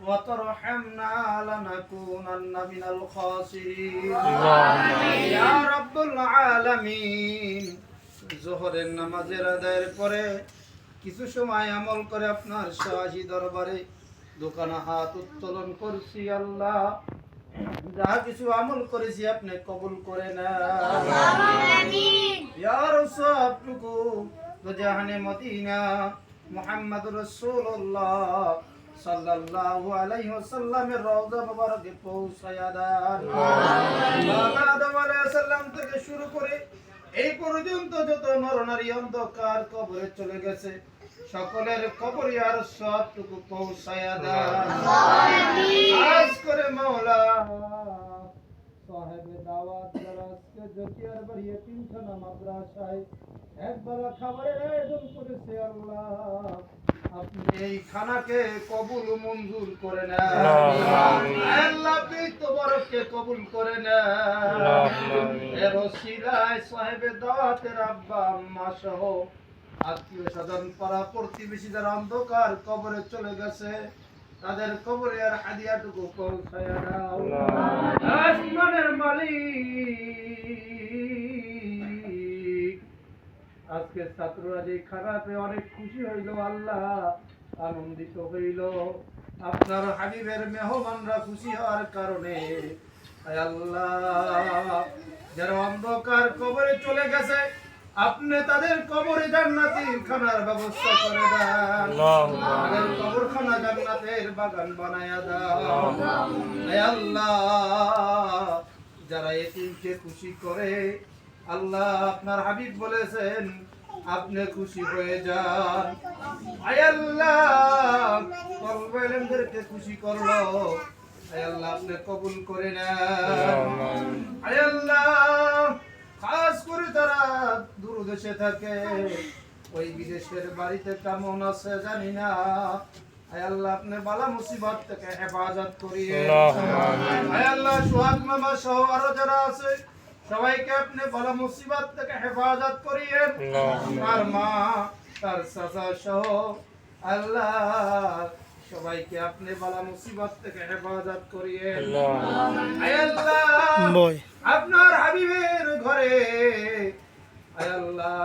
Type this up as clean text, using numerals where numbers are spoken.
وترحمنا لنكونن من الخاسرين يا رب العالمين জোহরের নামাজের আদায়ের পরে কিছু সময় আমল করে আপনার শাহী দরবারে দোকানে হাত উত্তোলন করছি। আল্লাহ, যা কিছু আমল করেছি আপনি কবুল করে নেন। আমিন। ইয়ার সবটুকু তো জাহানে মদিনা মুহাম্মদুর রাসূলুল্লাহ সাল্লাল্লাহু আলাইহি ওয়াসাল্লামের রওজা মুবারকে পৌঁছায়া দেন। আদম আলাইহিস সালাম থেকে শুরু করে এই পর্যন্ত যত নরনারী অন্ধকার কবরে চলে গেছে সকলের কবরে আর সবটুকু পৌঁছায়া দেন। আজ করে মাওলা সাহেব দাওয়াত যারা আজকে জকিয়ার বাড়িয়ে তিনখানা মাদ্রাসায় একবেলা খাবারের আয়োজন করেছে, আল্লাহ আপনি এই খানাকে কবুল মঞ্জুর করে নেন। আল্লাহ বিতবরকে কবুল করে নেন। এর ওসিলায় সাহেব দাওয়াতের আব্বা আম্মা সহ আত্মীয় স্বজন পাড়া প্রতিবেশী যারা অন্ধকার কবরে চলে গেছে তাদের কবরে আর হাদিয়াটুকু পৌঁছায়া দাও। আসমানের মালিক, আজকে ছাত্ররা যে খারাপে অনেক খুশি হইল, আল্লাহ আনন্দিত হইল আপনার হাবিবের মেহমানরা খুশি হওয়ার কারণে। আল্লাহ, যারা অন্ধকার কবরে চলে গেছে আপনি তাদের কবরে জান্নাতি খানার ব্যবস্থা করে দেন। তাদের কবরখানা জান্নাতের বাগান বানায়া দাও। আল্লাহ, যারা এতিমকে খুশি করে আল্লাহ আপনার হাবিব বলেছেন আপনি খুশি হয়ে যান। আল্লাহ, কলবেলেমদেরকে খুশি করলো, আল্লাহ আপনি কবুল করে নেন। আল্লাহ, খাস করে তারা দূর দেশে থাকে, ওই বিদেশের বাড়িতে কেমন আছে জানি না, আল্লাহ আপনি বালা মুসিবত থেকে হেফাজত করিয়ে। আল্লাহ, সোহাগ মামা সহ আরো যারা আছে সবাইকে আপনি বালা মুসিবত থেকে হেফাজত করিয়ে। আর মা তার চাচা সহ আল্লাহ সবাইকে আপনি বালা মুসিবত থেকে হেফাজত করিয়ে। আল্লাহ, আপনার হাবিবের ঘরে আল্লাহ